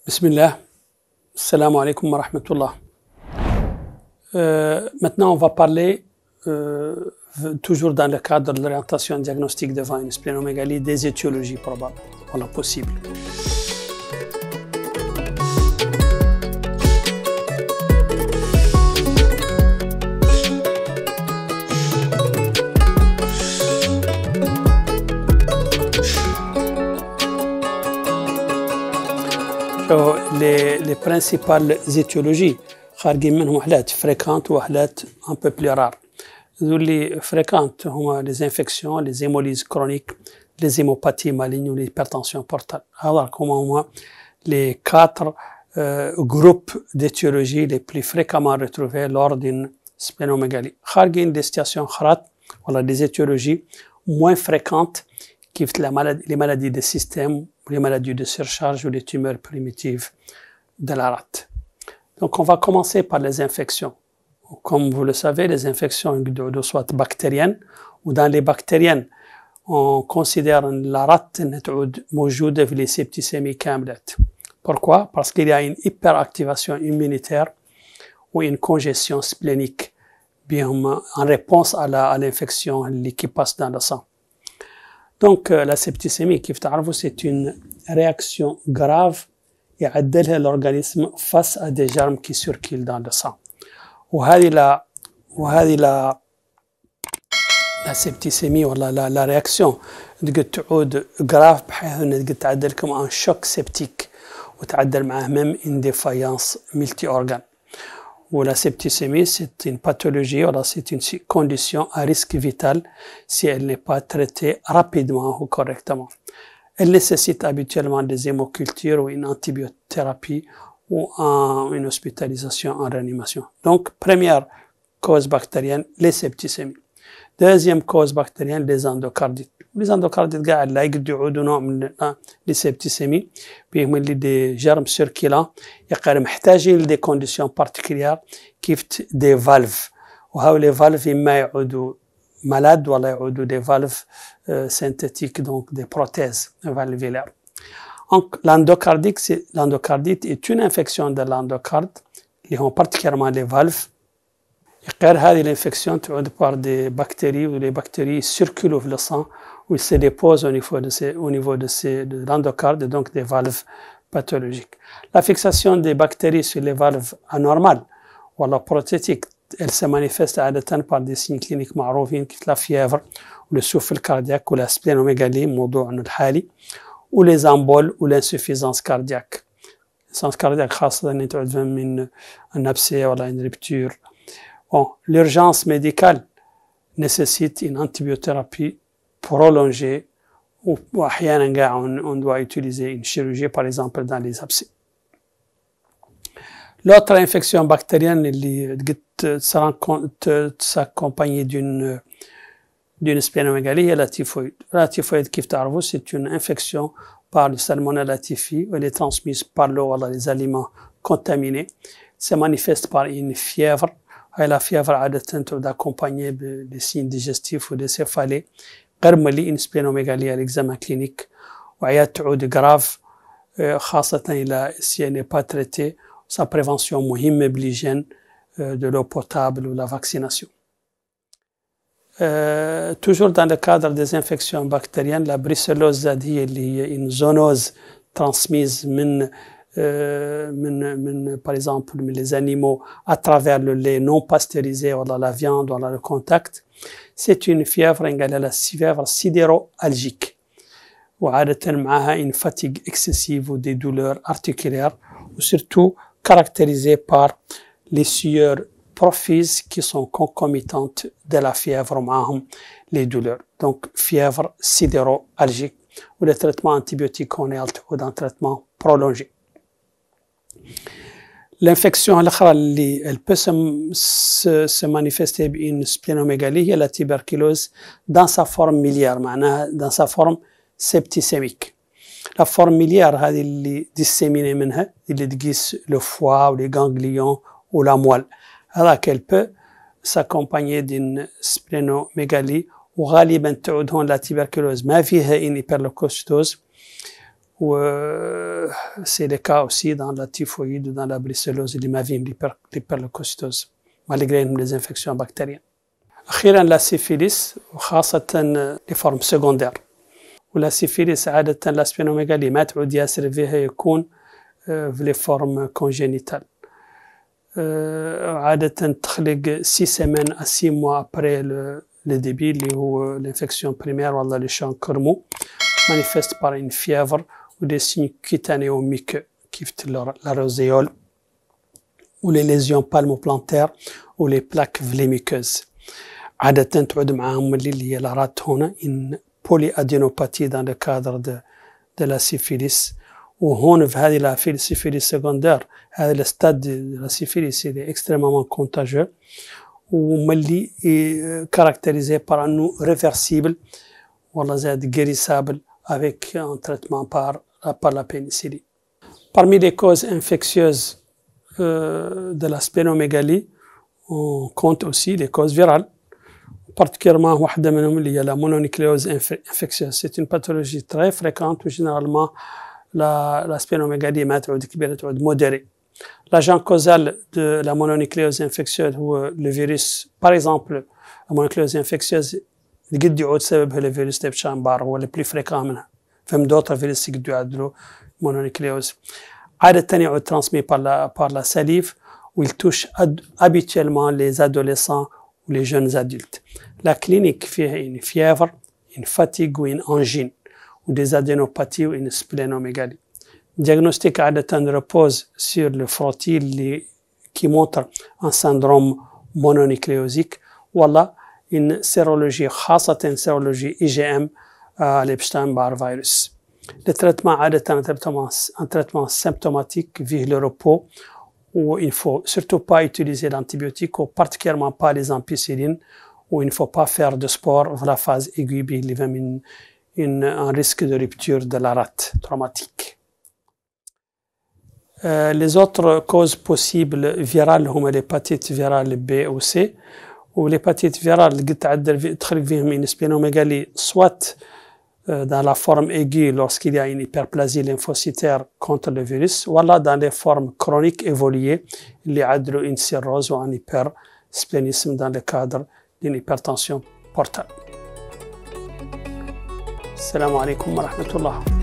Bismillah, salam alaikum wa rahmatullah. Maintenant, on va parler, toujours dans le cadre de l'orientation diagnostique devant une splénomégalie, des étiologies probables, voilà, possibles. Les principales étiologies, fréquentes ou un peu plus rares. Les fréquentes, les infections, les hémolyses chroniques, les hémopathies malignes ou l'hypertension portale. Alors, comment les quatre groupes d'étiologies les plus fréquemment retrouvés lors d'une splénomégalie. Des situations des étiologies moins fréquentes qui les maladies des systèmes, les maladies de surcharge ou les tumeurs primitives de la rate. Donc, on va commencer par les infections. Comme vous le savez, les infections soit bactériennes ou dans les bactériennes, on considère la rate موجودة في les septicémies كاملات. Pourquoi? Parce qu'il y a une hyperactivation immunitaire ou une congestion splénique en réponse à l'infection qui passe dans le sang. Donc, la septicémie, c'est une réaction grave et يعدلها l'organisme face à des germes qui circulent dans le sang. وهذه la septicémie ولا la réaction تعود grave بحيث انها تعدل كما un choc septique وتعدل معه même une défaillance multi-organe. La septicémie, c'est une pathologie, c'est une condition à risque vital si elle n'est pas traitée rapidement ou correctement. Elle nécessite habituellement des hémocultures ou une antibiothérapie ou une hospitalisation en réanimation. Donc, première cause bactérienne, les septicémies. Deuxième cause bactérienne, les endocardites. Les endocardites, les septicémies, بيهم des germes circulants, محتاجين des conditions particulières كيف des valves. وهؤلاء les valves إما يعودوا malades ولا يعودوا des valves synthétiques, donc des prothèses valvulaires. Donc, l'endocardite est une infection de l'endocarde, qui ont particulièrement les valves. هذه l'infection تعود par des bactéries où les bactéries circulent dans le sang où ils se déposent au niveau de l'endocarde, donc des valves pathologiques. La fixation des bactéries sur les valves anormales ou la prothétique, elle se manifeste par des signes cliniques معروفين كيف la fièvre ou le souffle cardiaque ou la splénomégalie موضوعنا الحالي ou les emboles ou l'insuffisance cardiaque. L'insuffisance cardiaque خاصة أن تعود من un abcès ou une rupture. Bon, l'urgence médicale nécessite une antibiothérapie prolongée ou on doit utiliser une chirurgie, par exemple, dans les abcès. L'autre infection bactérienne s'accompagne d'une splénomégalie est la typhoïde. La typhoïde, c'est une infection par le salmonella typhi. Elle est transmise par l'eau, les aliments contaminés. Se manifeste par une fièvre. La fièvre عادة accompagnée des signes digestifs ou des céphalées. une splénomégalie à l'examen clinique. وعيات تعود grave خاصة si elle n'est pas traitée. Sa prévention مهمة بالhygiène de l'eau potable ou la vaccination. Toujours dans le cadre des infections bactériennes, la brucellose هي اللي هي une zoonose transmise par exemple les animaux à travers le lait non pasteurisé ou la viande ou le contact. C'est une fièvre sidéro-algique وعادة معها une fatigue excessive ou des douleurs articulaires ou surtout caractérisée par les sueurs profises qui sont concomitantes de la fièvre معهم les douleurs. Donc fièvre sidéro-algique ou le traitement antibiotique on est ou d'un traitement prolongé. L'infection elle peut se manifester une splénomégalie, la tuberculose dans sa forme miliaire, dans sa forme septicémique. La forme miliaire, هذه اللي disséminée منها, اللي تقيس le foie ou les ganglions ou la moelle. Alors qu'elle peut s'accompagner d'une splénomégalie وغالبا تعود هون la tuberculose ما فيها une hyperleucocytose C'est le cas aussi dans la typhoïde ou dans la brucellose et l'hyperleucocytose, malgré les infections bactériennes. أخيرا la syphilis وخاصة les formes secondaires. ولا syphilis عادة الاسبينوميغالي ما تعود ياسر فيها يكون في les formes congénitales. عادة تخلق 6 semaines à 6 mois après le début اللي هو l'infection primaire ولا les chancres mous, manifeste par une fièvre ou des signes cutanés ou muqueux كيف la roséole ou les lésions palmoplantaires ou les plaques vlémiqueuses. عادة تعود معاهم اللي هي لارات هنا une polyadénopathie dans le cadre de la syphilis. وهون في هذه la syphilis secondaire هذا الستاد de la syphilis il est extrêmement contagieux وملي caractérisé par un nous réversible ولا زاد guérissable avec un traitement par la pénicilline. Parmi les causes infectieuses de la splénomégalie, on compte aussi les causes virales. Particulièrement واحدة منهم اللي هي la mononucléose infectieuse. C'est une pathologie très fréquente où généralement la splénomégalie ما تعود كبيرة تعود modérée. L'agent causal de la mononucléose infectieuse هو le virus. Par exemple, la mononucléose infectieuse قد يعود سببها le virus d'Epstein-Barr هو le plus fréquent منها. فهم d'autres virus يقدروا يعدلوا mononucléose. عادة يعود transmis par la salive où il touche habituellement les adolescents ou les jeunes adultes. La clinique fait une fièvre, une fatigue ou une angine, ou des adénopathies ou une splénomégalie. Le diagnostic repose sur le frottis qui montre un syndrome mononucléosique ou une sérologie, خاصة une sérologie IgM à l'Epstein-Barr virus. Le traitement un traitement symptomatique via le repos où il ne faut surtout pas utiliser l'antibiotique ou particulièrement pas les ampicillines, où il ne faut pas faire de sport dans la phase aiguë, il y a un risque de rupture de la rate traumatique. Les autres causes possibles virales sont l'hépatite virale B ou C, ou l'hépatite virale une splénomégalie soit dans la forme aiguë lorsqu'il y a une hyperplasie lymphocytaire contre le virus, ou dans les formes chroniques évoluées, il y a une cirrhose ou un hypersplénisme dans le cadre d'une hypertension portable. Assalamu alaikum wa rahmatullah.